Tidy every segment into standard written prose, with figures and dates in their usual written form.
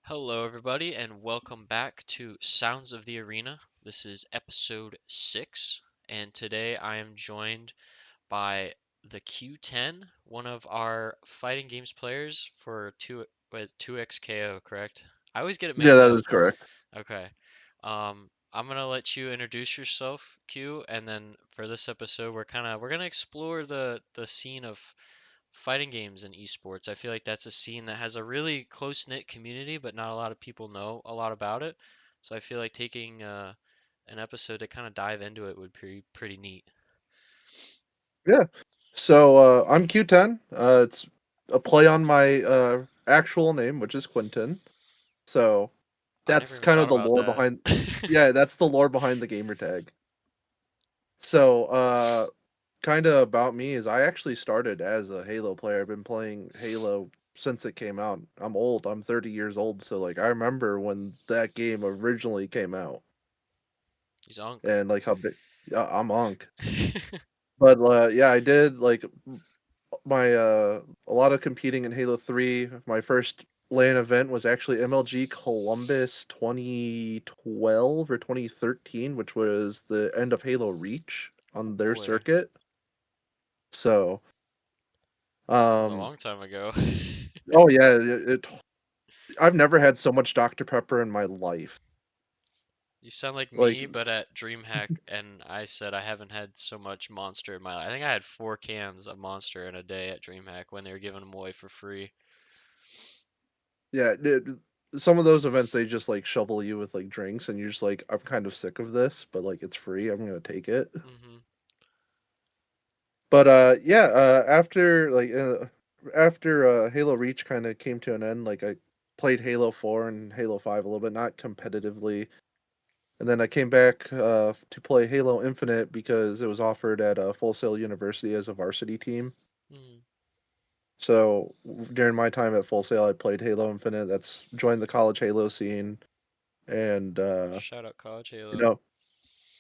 Hello, everybody, and welcome back to Sounds of the Arena. This is episode 6, and today I am joined by the Q10, one of our fighting games players for 2XKO, correct? I always get it Yeah, mixed that up. is correct. Okay. I'm gonna let you introduce yourself, Q, and then for this episode, we're gonna explore the scene of fighting games and esports. I feel like that's a scene that has a really close-knit community, but not a lot of people know a lot about it. So I feel like taking an episode to kind of dive into it would be pretty neat. Yeah. So I'm Q10. It's a play on my actual name, which is Quentin. So I never that's even kind thought of the about lore that. behind. Yeah, that's the lore behind the gamer tag. So kind of about me is I actually started as a Halo player. I've been playing Halo since it came out. I'm old. I'm 30 years old. So like I remember when that game originally came out He's Unk. and like how big. Yeah, I'm Unk. But yeah, I did like my a lot of competing in Halo 3. My first LAN event was actually MLG Columbus 2012 or 2013, which was the end of Halo Reach Oh on their boy, circuit. So, that was a um long time ago. oh yeah, I've never had so much Dr. Pepper in my life. You sound like Like me, but at DreamHack, and I said I haven't had so much Monster in my life. I think I had 4 cans of Monster in a day at DreamHack when they were giving them away for free. yeah, some of those events they just like shovel you with like drinks and you're just like I'm kind of sick of this, but like it's free. I'm going to take it. Hmm. But yeah, after Halo Reach kind of came to an end, like I played Halo 4 and Halo 5 a little bit, not competitively. And then I came back to play Halo Infinite because it was offered at Full Sail University as a varsity team. Hmm. So during my time at Full Sail, I played Halo Infinite. That's joined the college Halo scene, and Shout out College you Halo. know,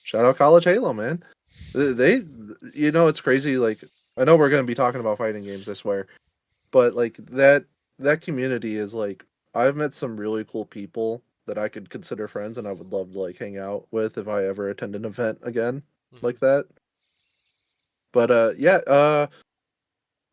shout out college Halo, man. They, it's crazy. Like I know we're gonna be talking about fighting games, I swear. But like that community is like I've met some really cool people that I could consider friends and I would love to like hang out with if I ever attend an event again Hmm. like that. But yeah,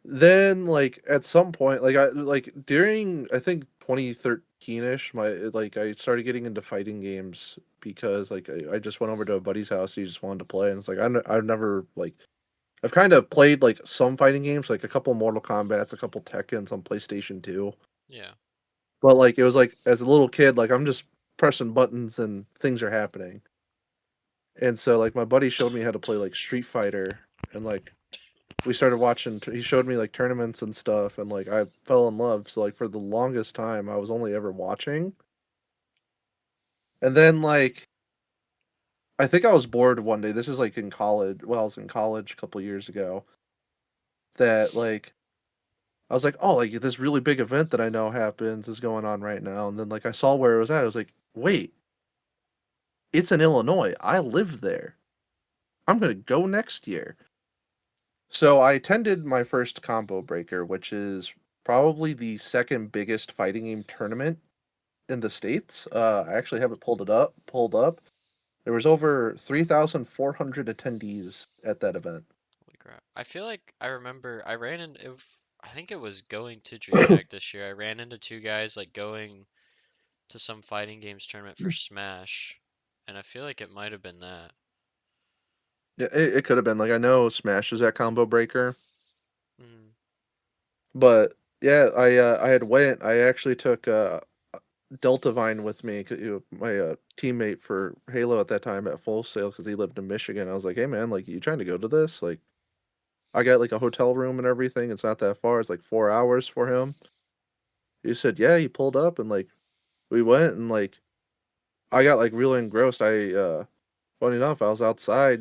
then like at some point like I like during I think 2013ish my like I started getting into fighting games because like I just went over to a buddy's house, he just wanted to play and it's like I've never like I've kind of played like some fighting games, like a couple Mortal Kombats, a couple Tekkens on PlayStation 2. Yeah. But like it was like as a little kid, like I'm just pressing buttons and things are happening. And so like my buddy showed me how to play like Street Fighter and like we started watching he showed me like tournaments and stuff and like I fell in love. So like for the longest time I was only ever watching. And then like I think I was bored one day. This is like in college. Well, I was in college a couple years ago that like I was like, "Oh, like this really big event that I know happens is going on right now." And then like I saw where it was at. I was like, "Wait, it's in Illinois. I live there. I'm gonna go next year." So I attended my first Combo Breaker, which is probably the second biggest fighting game tournament in the states. I actually have it pulled up. There was over 3,400 attendees at that event. Holy crap. I feel like I remember I ran into, I think it was going to DreamHack this year. I ran into two guys like going to some fighting games tournament for Smash, and I feel like it might have been that. Yeah, it could have been like I know Smash is at Combo Breaker, Mm, but yeah, I had went. I actually took Delta Vine with me, my teammate for Halo at that time at Full Sail because he lived in Michigan. I was like, "Hey man, like you trying to go to this? Like I got like a hotel room and everything. It's not that far. It's like 4 hours for him." He said, "Yeah." He pulled up and like we went and like I got like real engrossed. Funny enough, I was outside,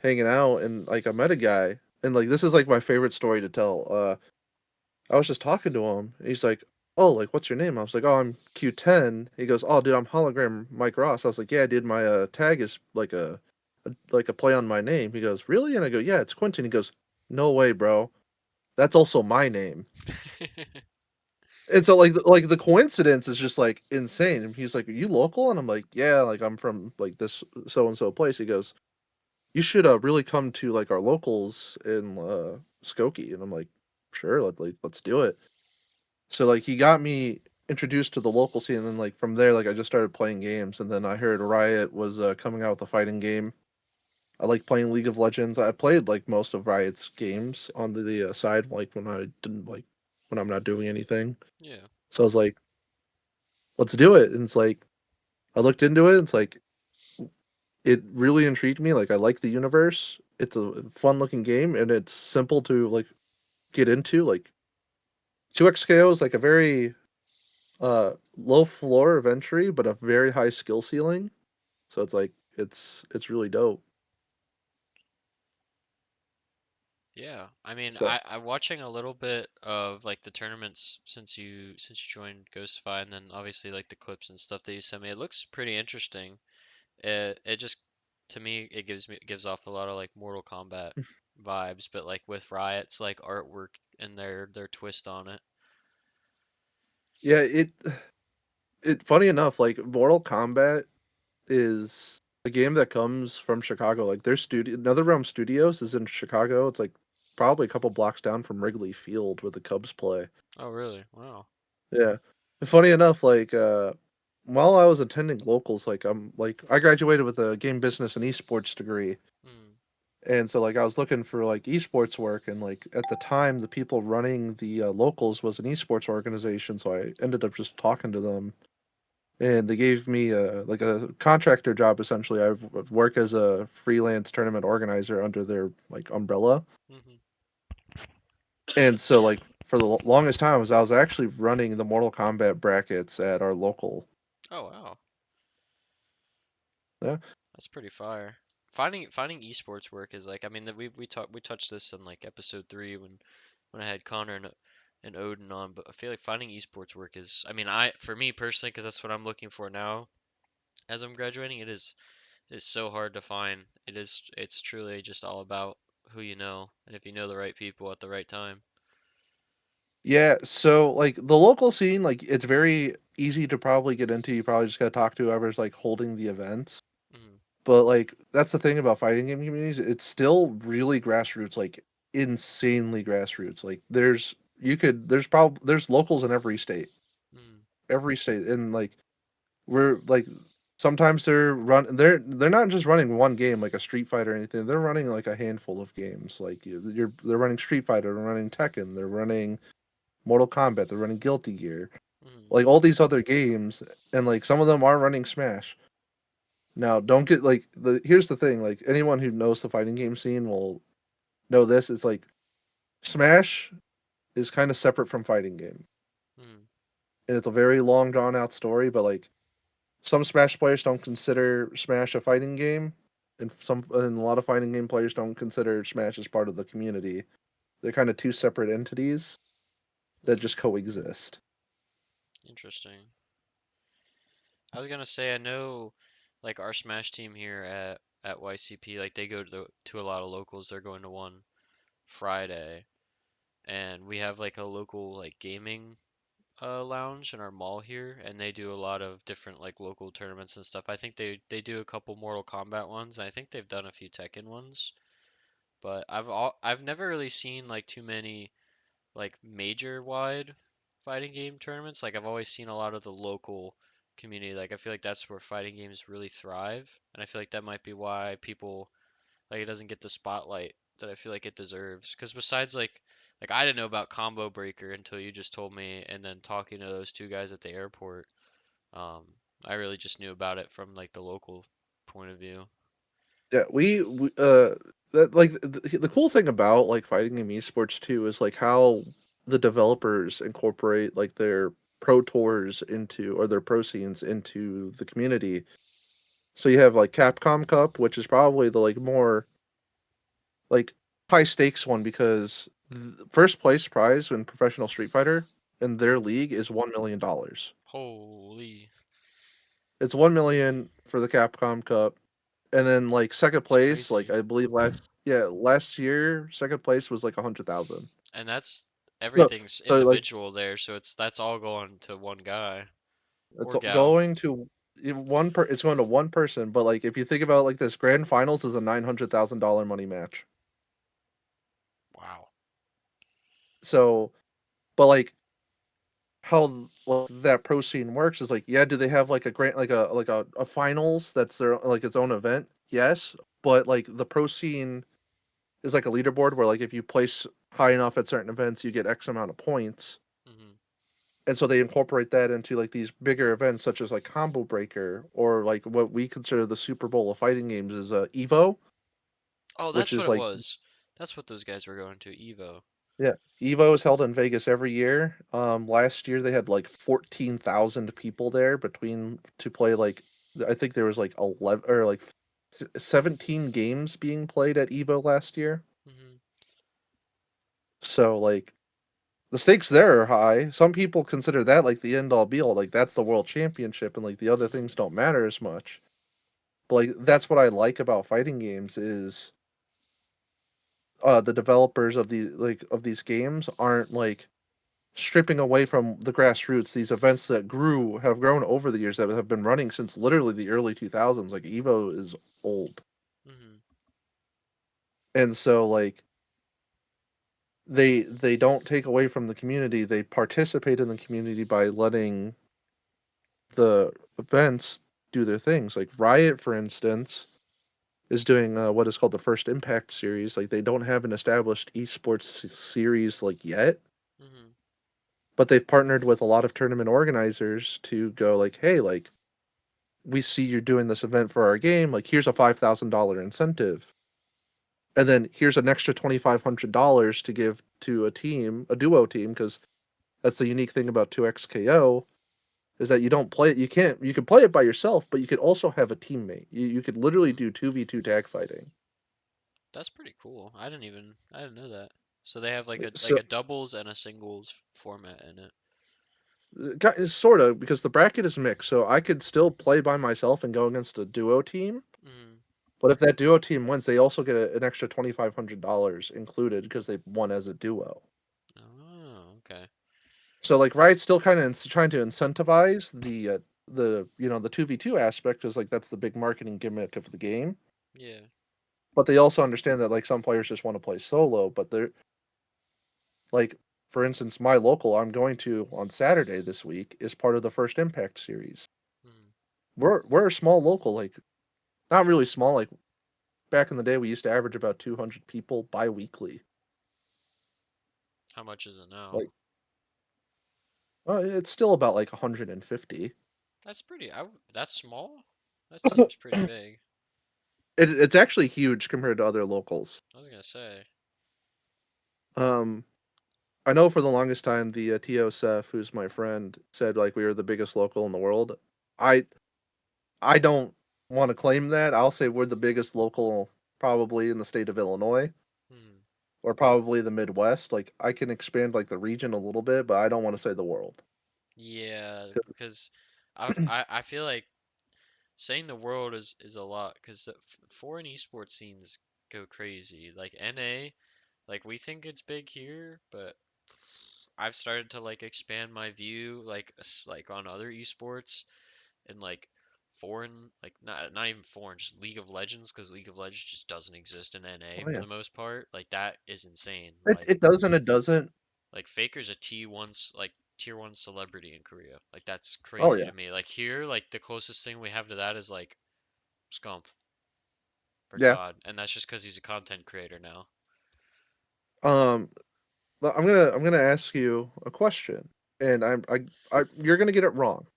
hanging out and like I met a guy and like this is like my favorite story to tell. I was just talking to him. And he's like, "Oh, like what's your name?" I was like, "Oh, I'm Q10." He goes, "Oh, dude, I'm hologram Mike Ross." I was like, "Yeah, dude, my tag is like a play on my name." He goes, "Really?" And I go, "Yeah, it's Quentin." He goes, "No way, bro. That's also my name." And so like the coincidence is just like insane. And he's like, "Are you local?" And I'm like, "Yeah, like I'm from like this so and so place." He goes, "You should really come to like our locals in Skokie." And I'm like, "Sure, like let's do it." So like he got me introduced to the local scene, and then like from there, like I just started playing games, and then I heard Riot was coming out with a fighting game. I like playing League of Legends. I played like most of Riot's games on the side, like when I didn't like when I'm not doing anything. Yeah. So I was like, let's do it. And it's like I looked into it. It's like it really intrigued me. Like I like the universe. It's a fun looking game, and it's simple to like get into. Like 2XKO is like a very low floor of entry, but a very high skill ceiling. So it's like it's really dope. Yeah. I mean, So I'm watching a little bit of like the tournaments since you joined Ghostify, and then obviously like the clips and stuff that you sent me. It looks pretty interesting. It just to me it gives off a lot of like Mortal Kombat vibes, but like with Riot's like artwork and their twist on it. yeah, it funny enough, like Mortal Kombat is a game that comes from Chicago. Like their studio, NetherRealm Studios is in Chicago. It's like probably a couple blocks down from Wrigley Field where the Cubs play. Oh, really? Wow. Yeah. And funny enough, like while I was attending locals, like I'm like I graduated with a game business and esports degree. Mm, And so like I was looking for like esports work, and like at the time the people running the locals was an esports organization, so I ended up just talking to them, and they gave me a like a contractor job essentially. I work as a freelance tournament organizer under their like umbrella. hmm. And so like for the longest time I was actually running the Mortal Kombat brackets at our local. Oh, wow. Yeah. That's pretty fire. Finding esports work is like I mean that we touched this in like episode 3 when I had Connor and Odin on, but I feel like finding esports work is I mean I for me personally because that's what I'm looking for now as I'm graduating it is so hard to find. It's truly just all about who you know and if you know the right people at the right time. Yeah, so like the local scene, like it's very easy to probably get into. You probably just gotta talk to whoever's like holding the events. Hmm. But like that's the thing about fighting game communities, it's still really grassroots, like insanely grassroots. Like there's locals in every state. Hmm. Every state. And like we're like sometimes they're not just running one game like a Street Fighter or anything. They're running like a handful of games. Like they're running Street Fighter, they're running Tekken, they're running Mortal Kombat, they're running Guilty Gear, Hmm. like all these other games, and like some of them are running Smash. Now, don't get like the here's the thing, like anyone who knows the fighting game scene will know this. It's like Smash is kind of separate from fighting game, Hmm. and it's a very long drawn out story. But like some Smash players don't consider Smash a fighting game, and a lot of fighting game players don't consider Smash as part of the community. They're kind of two separate entities that Hmm. just coexist. Interesting. I was gonna say I know like our Smash team here at YCP like they go to a lot of locals. They're going to one Friday, and we have like a local like gaming lounge in our mall here, and they do a lot of different like local tournaments and stuff. I think they do a couple Mortal Kombat ones, and I think they've done a few Tekken ones. But I've never really seen like too many like major wide fighting game tournaments. Like I've always seen a lot of the local community. Like I feel like that's where fighting games really thrive, and I feel like that might be why people like it doesn't get the spotlight that I feel like it deserves. Because besides like I didn't know about Combo Breaker until you just told me, and then talking to those two guys at the airport, um, I really just knew about it from like the local point of view. Yeah, we that like the cool thing about like fighting game esports too is like how the developers incorporate like their pro tours into or their pro scenes into the community. So you have like Capcom Cup, which is probably the like more like high stakes one because the first place prize in professional Street Fighter in their Hmm. league is $1 million. Holy, It's 1 million for the Capcom Cup. And then like second that's place, like crazy. I believe last year, second place was like 100,000. And that's So everything's so like individual there, so that's all going to one guy it's or gal. going to it's going to one person, but like if you think about it like this, grand finals is a $900,000 money match. Wow. So, but like how like that pro scene works is like, yeah, do they have like a grant like a finals that's their like its own event? Yes, but like the pro scene is like a leaderboard where like if you place high enough at certain events, you get X amount of points. Hmm. And so they incorporate that into like these bigger events such as like Combo Breaker or like what we consider the Super Bowl of fighting games is Evo, Oh, which that's what is it like was. That's what those guys were going to, Evo. yeah, Evo is held in Vegas every year. Last year they had like 14,000 people there between to play like I think there was like 11 or like 17 games being played at Evo last year. Hmm. So like the stakes there are high. Some people consider that like the end all be all, like that's the world championship and like the other Hmm. things don't matter as much. But like that's what I like about fighting games is the developers of these games aren't like stripping away from the grassroots these events that have grown over the years that have been running since literally the early 2000s. Like Evo is old. Hmm. And so like they don't take away from the community, they participate in the community by letting the events do their things. Like Riot, for instance, is doing what is called the First Impact series. Like they don't have an established esports series like yet, Hmm. but they've partnered with a lot of tournament organizers to go like, hey, like we see you're doing this event for our game. Like here's a $5,000 incentive, and then here's an extra $2,500 to give to a team, a duo team, because that's the unique thing about 2XKO is that you don't play it. You can play it by yourself, but you could also have a teammate. You could literally Hmm. do 2v2 tag fighting. That's pretty cool. I didn't know that. So they have like So a doubles and a singles format in it. sort of because the bracket is mixed, so I could still play by myself and go against a duo team. Hmm. But if that duo team wins, they also get an extra $2,500 included because they won as a duo. Oh, okay. So like Riot's still kind of trying to incentivize the the 2v2 aspect is like that's the big marketing gimmick of the game. Yeah. But they also understand that like some players just want to play solo, but they're like for instance, my local I'm going to on Saturday this week is part of the First Impact series. Hmm. We're a small local, like not really small, like back in the day we used to average about 200 people bi-weekly. How much is it now? Like it's still about like 150. That's pretty. That's small. That seems pretty big. It's actually huge compared to other locals. I was gonna say. Um, I know for the longest time the TO Seth, who's my friend, said like we were the biggest local in the world. I I don't want to claim that. I'll say we're the biggest local probably in the state of Illinois Hmm. or probably the Midwest. Like I can expand like the region a little bit, but I don't want to say the world. Yeah, because I feel like saying the world is a lot because foreign esports scenes go crazy. Like NA, like we think it's big here, but I've started to like expand my view like on other esports and like foreign like not even foreign, just League of Legends because League of Legends just doesn't exist in NA Oh for yeah. the most part. Like that is insane. It does and it doesn't. Like Faker's a T1 like tier 1 celebrity in Korea. Like that's Oh crazy yeah. to me. Like here, like the closest thing we have to that is like Scump for Yeah. COD, and that's just because he's a content creator now. Um I'm gonna ask you a question, and you're gonna get it wrong.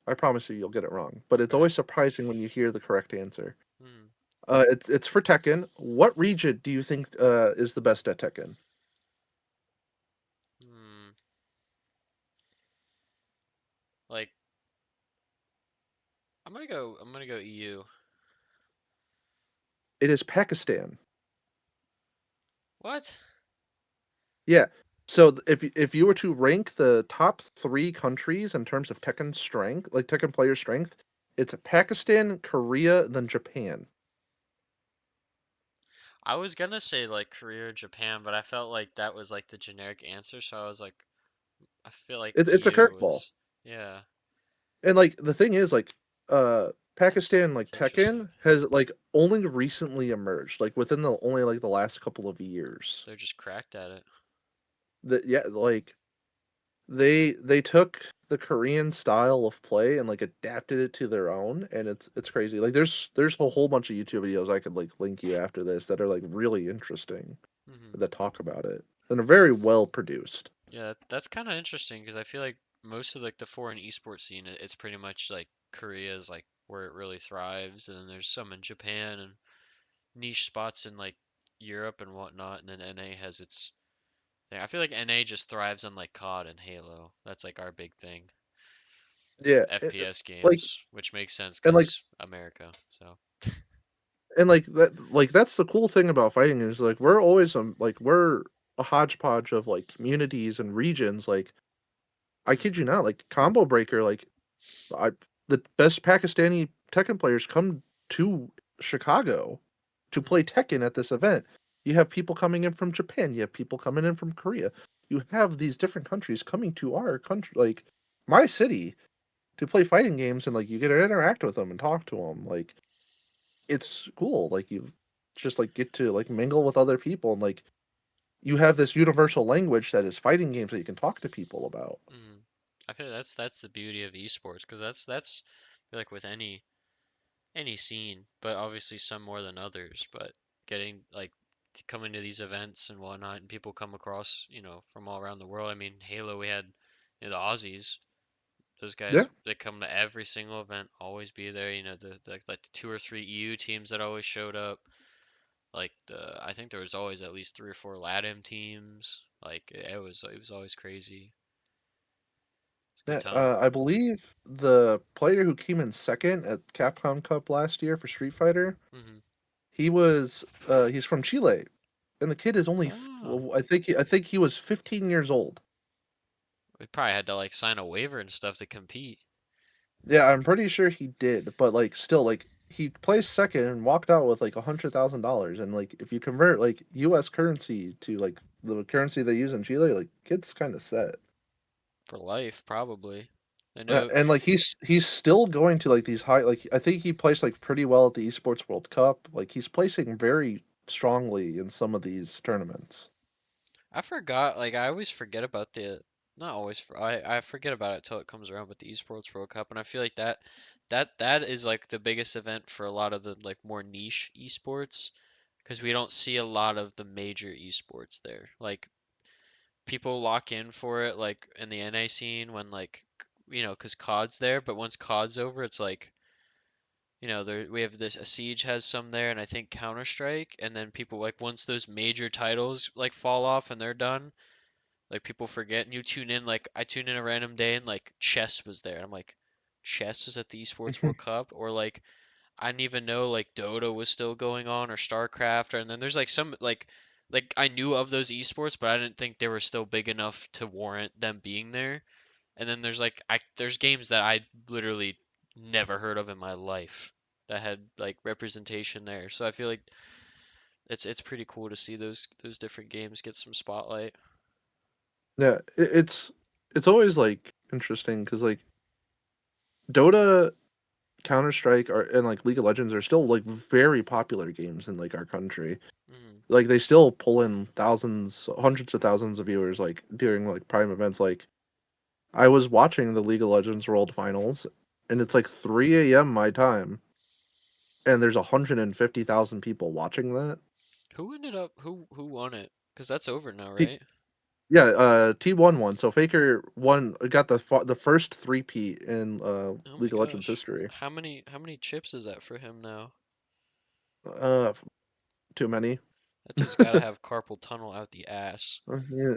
I promise you, you'll get it wrong. But it's Okay. always surprising when you hear the correct answer. Hmm. It's for Tekken. What region do you think is the best at Tekken? Hmm. Like I'm gonna go EU. It is Pakistan. What? Yeah. So if you were to rank the top three countries in terms of Tekken strength, like Tekken player strength, it's Pakistan, Korea, then Japan. I was gonna say like Korea or Japan, but I felt like that was like the generic answer, so I was like, I feel like It's a EU curveball. is, yeah. And like the thing is, like, Pakistan, like That's interesting. Tekken has like only recently emerged, like within the only like the last couple of years. They're just cracked at it. That yeah, like they took the Korean style of play and like adapted it to their own, and it's crazy. Like there's a whole bunch of YouTube videos I could like link you after this that are like really interesting Hmm. that talk about it and are very well produced. Yeah, that's kind of interesting because I feel like most of like the foreign esports scene, it's pretty much like Korea is like where it really thrives, and then there's some in Japan and niche spots in like Europe and whatnot, and then NA has its thing. I feel like NA just thrives on like COD and Halo. That's like our big thing. Yeah, FPS like games, which makes sense and like because America. So, like that's the cool thing about fighting is like we're always like we're a hodgepodge of like communities and regions. Like I mm, kid you not, like Combo Breaker, like I the best Pakistani Tekken players come to Chicago to play mm, Tekken at this event. You have people coming in from Japan, you have people coming in from Korea. You have these different countries coming to our country, like my city, to play fighting games, and like you get to interact with them and talk to them. Like it's cool. Like you just like get to like mingle with other people, and like you have this universal language that is fighting games that you can talk to people about. mm. I feel that's the beauty of esports because that's I feel like with any scene, but obviously some more than others. But getting like coming to these events and whatnot, and people come across, from all around the world. I mean, Halo, we had, the Aussies. Those Yeah, guys, they come to every single event, always be there. Like the two or three EU teams that always showed up. Like I think there was always at least three or four LATAM teams. Like it was always crazy. It's a good yeah. time. I believe the player who came in second at Capcom Cup last year for Street Fighter, Hmm. he's from Chile, and the kid is only Oh, I think he was 15 years old. we probably had to like sign a waiver and stuff to compete Yeah, I'm pretty sure he did, but like still like he placed second and walked out with like $100,000, and like if you convert like U.S. currency to like the currency they use in Chile, like kid's kind of set. for life, probably. I know. And like he's still going to like these high, like I think he placed like pretty well at the Esports World Cup. Like he's placing very strongly in some of these tournaments. I forgot. Like I always forget about not always. I forget about it till it comes around with the Esports World Cup, and I feel like that is like the biggest event for a lot of the like more niche esports because we don't see a lot of the major esports there. Like people lock in for it like in the NA scene when like because COD's there, but once COD's over, it's like there we have this a Siege has some there, and I think Counter Strike, and then people like once those major titles like fall off and they're done, like people forget, and you tune in. Like I tune in a random day and like chess was there, and I'm like, chess is at the Esports World Cup, or like I didn't even know like Dota was still going on or StarCraft, and then there's like some like I knew of those esports, but I didn't think they were still big enough to warrant them being there. And then there's games that I literally never heard of in my life that had like representation there. So I feel like it's pretty cool to see those different games get some spotlight. Yeah, it's always like interesting because like Dota, Counter Strike, are and like League of Legends are still like very popular games in like our country. Hmm. Like they still pull in thousands, hundreds of thousands of viewers like during like prime events. Like I was watching the League of Legends World Finals, and it's like 3 a.m. my time, and there's 150,000 people watching that. Who ended up who won it? Because that's over now, T- right? yeah, T1 won. So Faker won, got the first three-peat in Oh my League of Legends gosh. history. How many chips is that for him now? Uh, too many. That dude's got to have carpal tunnel out the ass. Yeah.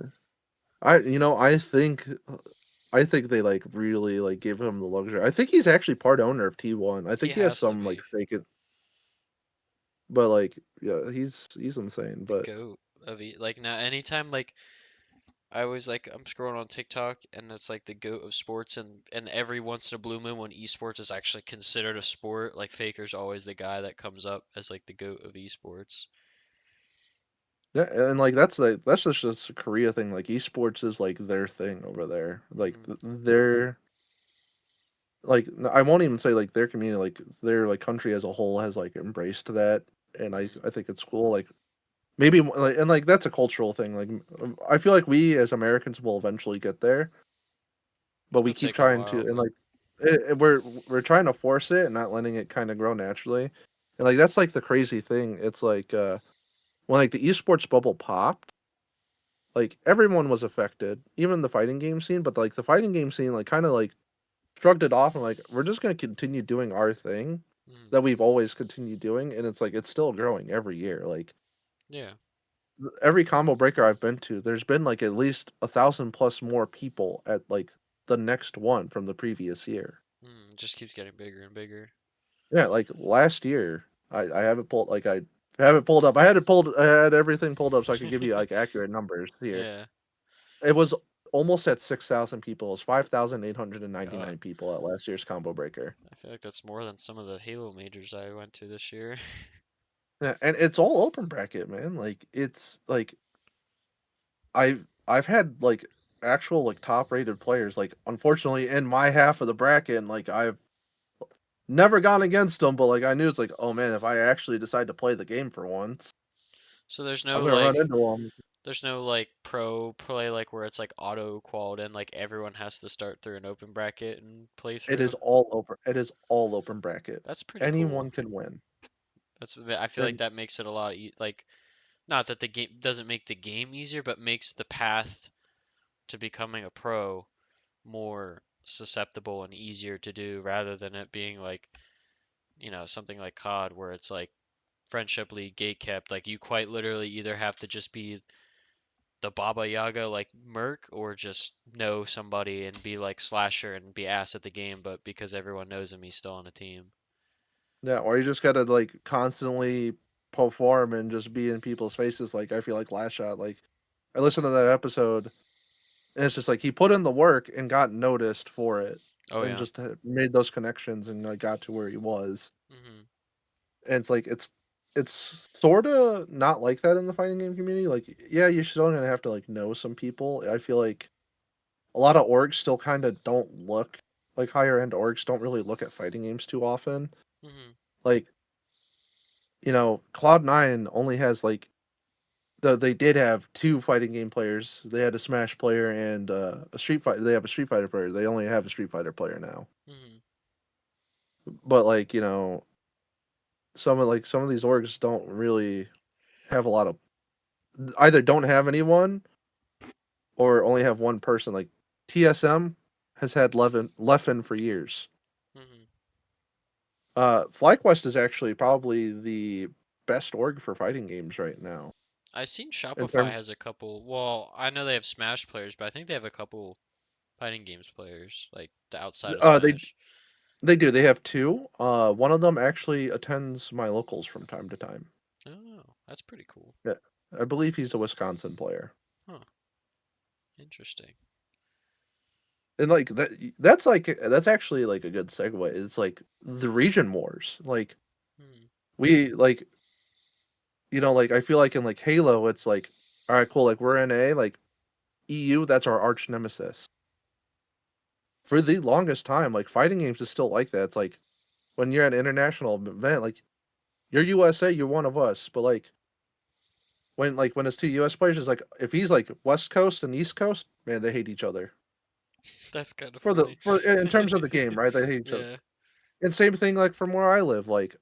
I think they like really like give him the luxury. I think he's actually part owner of T1. I He think he has has to some like be fake it, but like yeah, he's insane. the But goat of like now anytime like I always like I'm scrolling on TikTok and it's like the goat of sports and every once in a blue moon when esports is actually considered a sport, like Faker's always the guy that comes up as like the goat of esports. Yeah, and like that's just a Korea thing. Like esports is like their thing over there. Like Hmm. their like I won't even say like their community, like their like country as a whole has like embraced that, and Hmm. I think it's cool. Like maybe like and like that's a cultural thing. Like I feel like we as Americans will eventually get there, but we It'll keep take a trying to while, and but like we're trying to force it and not letting it kind of grow naturally. And like that's like the crazy thing. It's like when like the esports bubble popped, like everyone was affected, even the fighting game scene, but like the fighting game scene like kind of like shrugged it off and like we're just going to continue doing our thing mm, that we've always continued doing and it's like it's still growing every year. Like yeah, every combo breaker I've been to, there's been like at least 1,000 plus more people at like the next one from the previous year. it just keeps getting bigger and bigger. Yeah, like last year, I have it pulled. Like I have it pulled up. I had it pulled. I had everything pulled up so I could give you like accurate numbers here. Yeah. It was almost at 6,000 people. It was 5,899 God, people at last year's combo breaker. I feel like that's more than some of the Halo majors I went to this year. Yeah, and it's all open bracket, man. Like it's like I've had like actual like top rated players. Like unfortunately in my half of the bracket, and, like I've never gone against them, but like I knew it's like, oh man, if I actually decide to play the game for once, So I'm gonna run into them. there's no like pro play like where it's like auto qualled and like everyone has to start through an open bracket and play It through. is all open. It is all open bracket. That's pretty cool. Anyone can win. I feel like And that makes it a lot like not that the game doesn't make the game easier, but makes the path to becoming a pro more susceptible and easier to do rather than it being like, something like COD where it's like friendship league gate kept. Like you quite literally either have to just be the Baba Yaga like Merc or just know somebody and be like Slasher and be ass at the game, but because everyone knows him, he's still on a team. yeah, or you just gotta like constantly perform and just be in people's faces. Like I feel like last shot, like I listened to that episode and it's just like he put in the work and got noticed for it Oh and yeah. just made those connections and like got to where he was. Mhm. And it's like it's sort of not like that in the fighting game community. Like yeah, you're still gonna have to like know some people. I feel like a lot of orgs still kind of don't look like higher end orgs don't really look at fighting games too often. Mhm. Like, Cloud9 only has like they did have two fighting game players. They had a Smash player and a Street Fighter. They have a Street Fighter player. They only have a Street Fighter player now. Mhm. But like, some of these orgs don't really have a lot of either don't have anyone or only have one person. Like TSM has had Leffen for years. Mhm. FlyQuest is actually probably the best org for fighting games right now. I've seen In Shopify terms, has a couple. Well, I know they have Smash players, but I think they have a couple fighting games players like the outside of they Smash. they do. They have two. One of them actually attends my locals from time to time. Oh, that's pretty cool. Yeah, I believe he's a Wisconsin player, Huh. Interesting. and like that's actually like a good segue. It's like the region wars. Like Hmm. we like like I feel like in like Halo, it's like all right, cool. Like we're NA, like EU. That's our arch nemesis. For the longest time, like fighting games is still like that. It's like when you're at an international event, like you're USA, you're one of us. But when it's two US players, it's like if he's like West Coast and East Coast, man, they hate each other. That's kind of For the funny. for in terms of the game, right? They hate each other. Yeah. And same thing like from where I live, like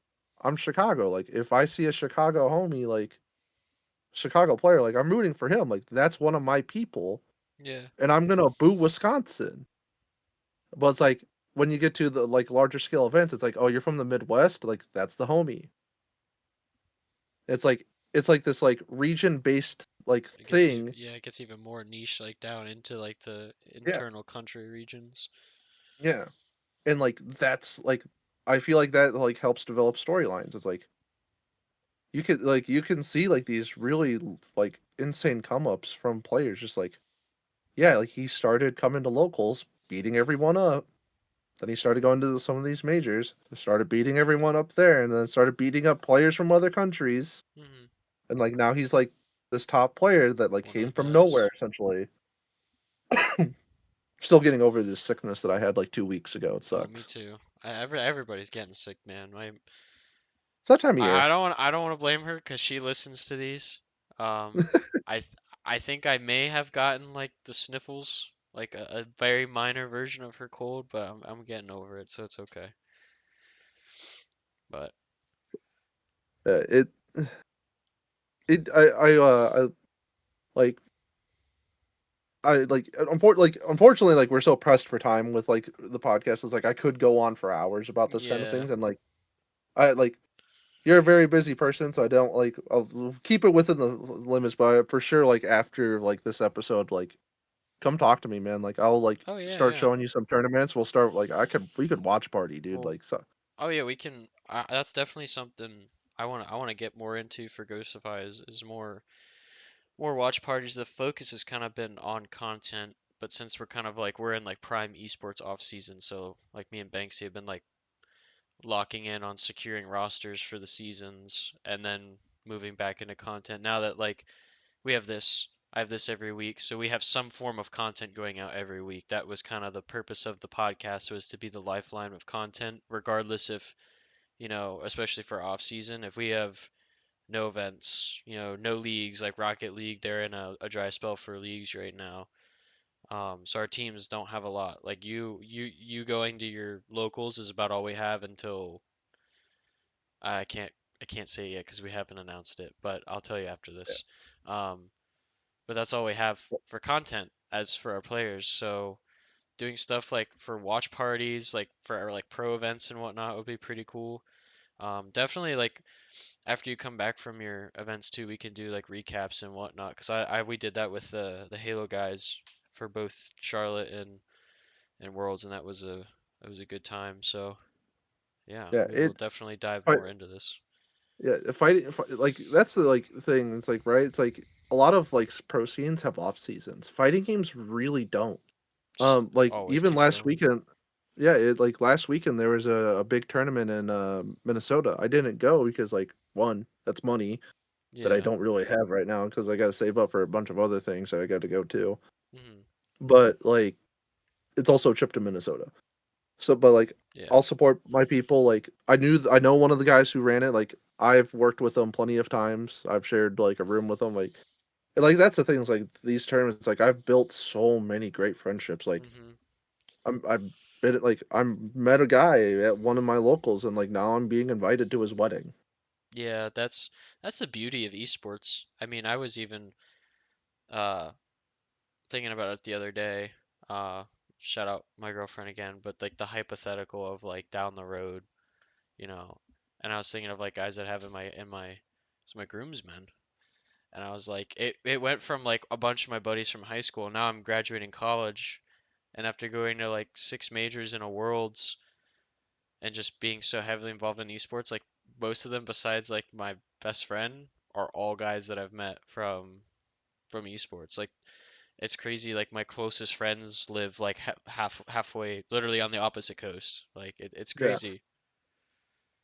I'm Chicago. Like if I see a Chicago homie, like Chicago player, like I'm rooting for him. Like that's one of my people, Yeah. and I'm gonna boo Wisconsin. But it's like when you get to the like larger scale events, it's like, oh, you're from the Midwest, like that's the homie. It's like this like region based like It gets even thing. yeah, it gets even more niche like down into like the Yeah, internal country regions. yeah. And like that's like I feel like that like helps develop storylines. It's like you can see like these really like insane come ups from players just like yeah, like he started coming to locals, beating everyone up. Then he started going to some of these majors, started beating everyone up there, and then started beating up players from other countries. Hmm. And like now he's like this top player that like One of came the from nowhere best. essentially. Still getting over this sickness that I had like 2 weeks ago. It Oh, me sucks. too. Everybody's getting sick, man. It's that time of year. I don't want to blame her because she listens to these. I I think I may have gotten like the sniffles, like a very minor version of her cold, but I'm getting over it, so it's okay. But It I like unfortunately like we're so pressed for time with like the podcast. It's like I could go on for hours about this kind of yeah. things, and like I like you're a very busy person, so I don't like I'll keep it within the limits. But for sure, like after like this episode, like come talk to me, man. Like I'll like Oh yeah, start yeah. showing you some tournaments. We'll start like we could watch party, dude. Well, Like so oh yeah, we can. That's definitely something I want to get more into for Ghostify is more watch parties. The focus has kind of been on content, but since we're kind of like we're in like prime esports off season, so like me and Banksy have been like locking in on securing rosters for the seasons and then moving back into content. Now that like we have this, I have this every week, so we have some form of content going out every week. That was kind of the purpose of the podcast was to be the lifeline of content, regardless if, you know, especially for off season, if we have no events, you know, no leagues like Rocket League, they're in a dry spell for leagues right now. So our teams don't have a lot. Like you going to your locals is about all we have until I can't I can't say yet because we haven't announced it, but I'll tell you after this. Um, but that's all we have for content as for our players. So doing stuff like for watch parties, like for our like pro events and whatnot would be pretty cool. Definitely like after you come back from your events too, we can do like recaps and whatnot. Cause I we did that with the Halo guys for both Charlotte and Worlds, and that was a good time. So yeah, yeah, we will definitely dive fight more into this. yeah like that's the like thing. It's like right. It's like a lot of like pro scenes have off seasons. Fighting games really don't. Just Like always even keeps last going. weekend, yeah, like last weekend there was a big tournament in Minnesota. I didn't go because like one, that's money that I Yeah. don't really have right now because I got to save up for a bunch of other things that I got to go to. Hmm. But like it's also a trip to Minnesota. So, but like Yeah. I'll support my people. Like I know one of the guys who ran it. Like I've worked with them plenty of times. I've shared like a room with them. Like that's the thing. Is like these tournaments. Like I've built so many great friendships. Like Hmm. I've been like I'm met a guy at one of my locals, and like now I'm being invited to his wedding. Yeah, that's the beauty of esports. I mean, I was even uh thinking about it the other day. Uh Shout out my girlfriend again, but like the hypothetical of like down the road, you know. And I was thinking of like guys that have in my groomsmen. And I was like it went from like a bunch of my buddies from high school. Now I'm graduating college and after going to like six majors in a worlds and just being so heavily involved in esports, like most of them besides like my best friend are all guys that I've met from esports. Like it's crazy. Like my closest friends live like halfway, literally on the opposite coast. Like it's Yeah, crazy.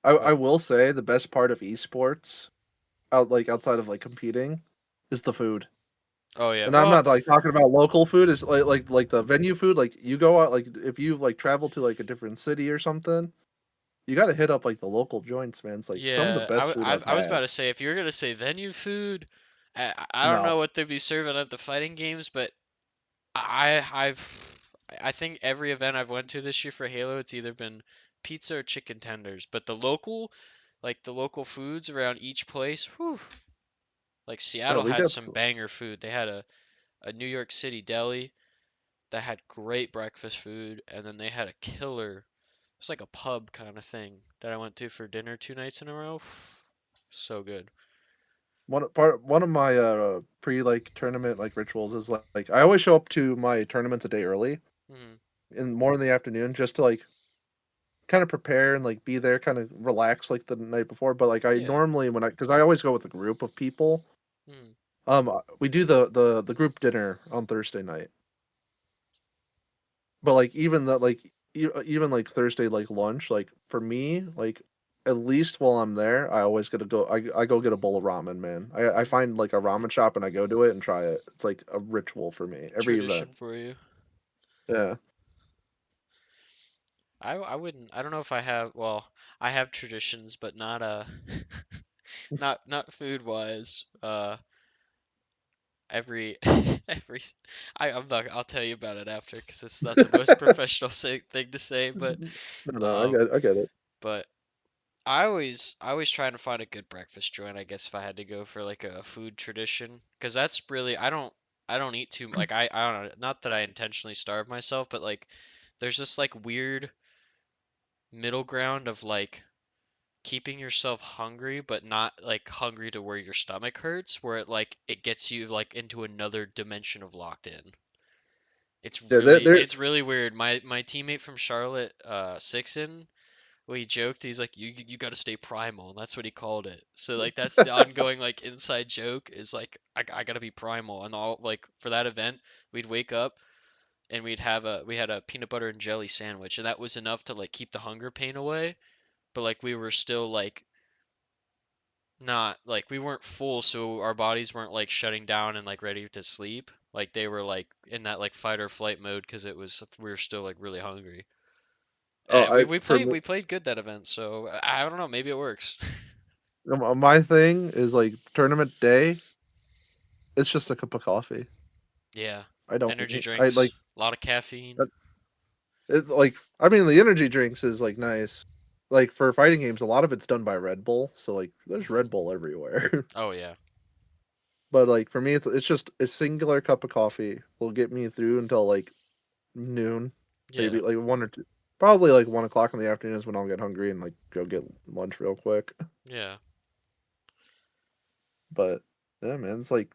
I But will say the best part of esports outside of like competing is the food. oh yeah, And I'm well not like talking about local food. Is like the venue food. Like you go out like if you like travel to like a different city or something, you got to hit up like the local joints, man. It's like some of the yeah, best food I've I was had. about to say if you're gonna say venue food, I don't know No, what they'd be serving at the fighting games, but I think every event I've went to this year for Halo, it's either been pizza or chicken tenders. But the local foods around each place, whew, like no, Seattle we had got some banger food. They had a New York City deli that had great breakfast food, and then they had a killer. It's like a pub kind of thing that I went to for dinner 2 nights in a row. So good. one of my pre like tournament like rituals is like I always show up to my tournaments a day early Hmm. and more in the afternoon just to like kind of prepare and like be there, kind of relax like the night before. But like I Yeah. normally when I because I always go with a group of people. Hmm. We do the group dinner on Thursday night. But like even the like even like Thursday like lunch like for me like at least while I'm there, I always gotta go. I go get a bowl of ramen, man. I Mm, find like a ramen shop and I go to it and try it. It's like a ritual for me every event. tradition for you. Yeah, I wouldn't. I don't know if I have. Well, I have traditions, but not not food wise. Every every I'm not. I'll tell you about it after because it's not the most professional thing to say, no, um, I get it. but I always try to find a good breakfast joint. I guess if I had to go for like a food tradition, because that's really I don't eat too like I don't know. Not that I intentionally starve myself, but like there's this like weird middle ground of like keeping yourself hungry, but not like hungry to where your stomach hurts, where it gets you like into another dimension of locked in. Yeah, they're It's really weird. My teammate from Charlotte, Sixon, well, he joked, he's like, you got to stay primal, and that's what he called it. So like that's the ongoing like inside joke is like I got to be primal, and all like for that event, we'd wake up and we had a peanut butter and jelly sandwich, and that was enough to like keep the hunger pain away, but like we were still like not like we weren't full, so our bodies weren't like shutting down and like ready to sleep. Like they were like in that like fight or flight mode because it was we were still like really hungry. oh And I for me, we played good that event, so I don't know, maybe it works. my thing is like tournament day. It's just a cup of coffee. Yeah. I don't Energy I like drinks, a lot of caffeine. uh, it, like I mean the energy drinks is like nice. Like for fighting games, a lot of it's done by Red Bull, so like there's Hmm. Red Bull everywhere. Oh yeah. But like for me, it's just a singular cup of coffee will get me through until like noon, Yeah. maybe like 1 or 2. Probably like 1 o'clock in the afternoon is when I'll get hungry and like go get lunch real quick. Yeah. But yeah, man, it's like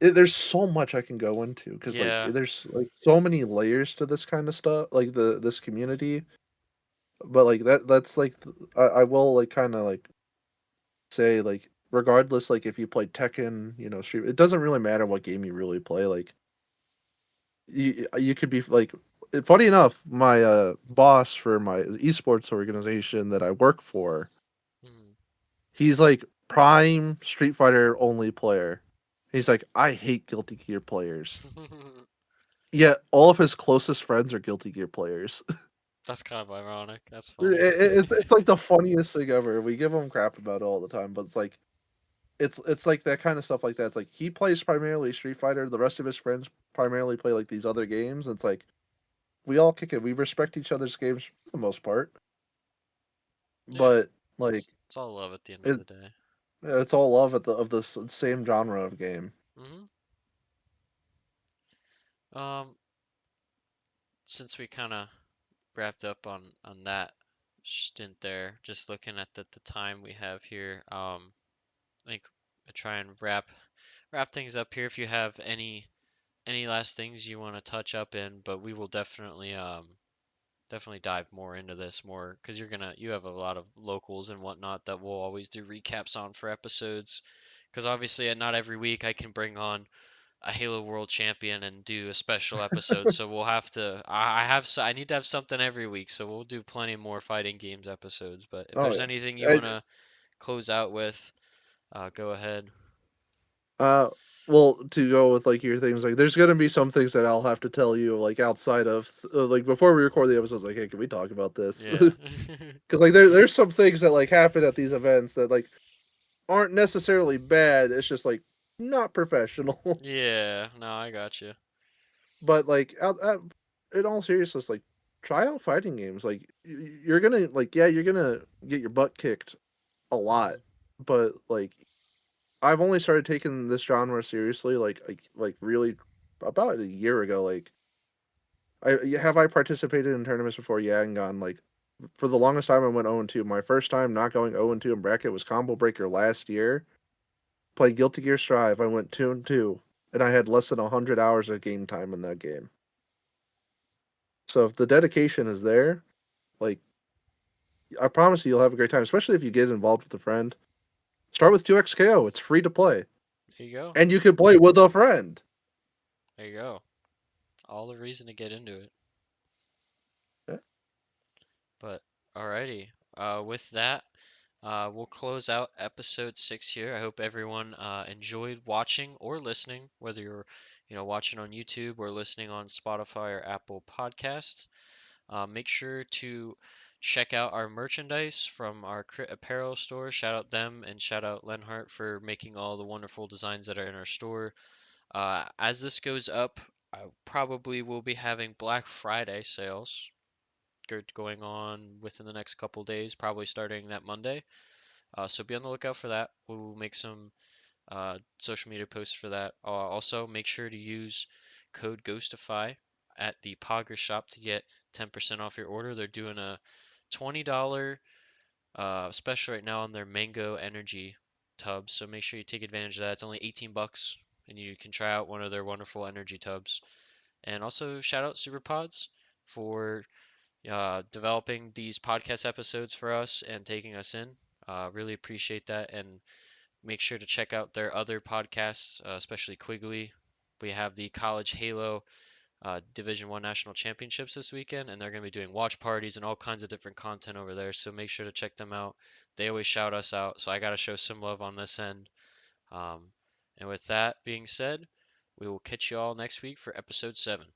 there's so much I can go into because like Yeah. there's like so many layers to this kind of stuff, like this community. But like that's like I will like kind of like say like regardless like if you play Tekken, Street, it doesn't really matter what game you really play. Like you could be like funny enough, my boss for my esports organization that I work for, Hmm. he's like prime Street Fighter only player. He's like, I hate Guilty Gear players. Yet all of his closest friends are Guilty Gear players. That's kind of ironic. That's funny. It's like the funniest thing ever. We give him crap about it all the time, but it's like it's like that kind of stuff like that. It's like he plays primarily Street Fighter. The rest of his friends primarily play like these other games. It's like we all kick it. We respect each other's games for the most part, Yeah. but like It's all love at the end of it, the day. it's all love of the same genre of game. Hmm. Um, since we kind of wrapped up on that stint there, just looking at the time we have here, I think I try and wrap things up here. If you have any last things you want to touch up in, but we will definitely dive more into this more because you have a lot of locals and whatnot that we'll always do recaps on for episodes. Because obviously, not every week I can bring on a Halo World Champion and do a special episode. So we'll have to. I need to have something every week. So we'll do plenty more fighting games episodes. But if Oh there's yeah. anything you I, want to close out with, go ahead. uh, well, to go with like your things, like there's gonna be some things that I'll have to tell you like outside of like before we record the episodes. Like, hey, can we talk about this? Yeah. Because like there's some things that like happen at these events that like aren't necessarily bad. It's just like not professional. Yeah. No, I got you. But like in all seriousness, like try out fighting games. Like you're gonna like yeah, you're gonna get your butt kicked a lot, Hmm. but like I've only started taking this genre seriously like really about a year ago. Like I participated in tournaments before? Yeah, and gone like for the longest time I went 0-2. My first time not going 0-2 in bracket was Combo Breaker last year. Played Guilty Gear Strive. I went 2-2, and I had less than 100 hours of game time in that game. So if the dedication is there, like I promise you, you'll have a great time. Especially if you get involved with a friend. Start with 2XKO. It's free to play, There you go. and you can play with a friend. There you go. All the reason to get into it. Yeah. But alrighty. With that, we'll close out episode 6 here. I hope everyone enjoyed watching or listening, whether you're, watching on YouTube or listening on Spotify or Apple Podcasts. Make sure to check out our merchandise from our Crit Apparel store. Shout out them and shout out Lenhart for making all the wonderful designs that are in our store. As this goes up, I probably will be having Black Friday sales going on within the next couple days, probably starting that Monday. So be on the lookout for that. We'll make some social media posts for that. Also, make sure to use code Ghostify at the Pogger shop to get 10% off your order. They're doing a $20 special right now on their Mango Energy tubs, so make sure you take advantage of that. It's only 18 bucks, and you can try out one of their wonderful energy tubs. And also shout out SuperPods for developing these podcast episodes for us and taking us in. Really appreciate that, and make sure to check out their other podcasts, especially Quigley. We have the College Halo Division One National Championships this weekend, and they're going to be doing watch parties and all kinds of different content over there. So make sure to check them out. They always shout us out, so I got to show some love on this end. Um, and with that being said, we will catch you all next week for episode 7.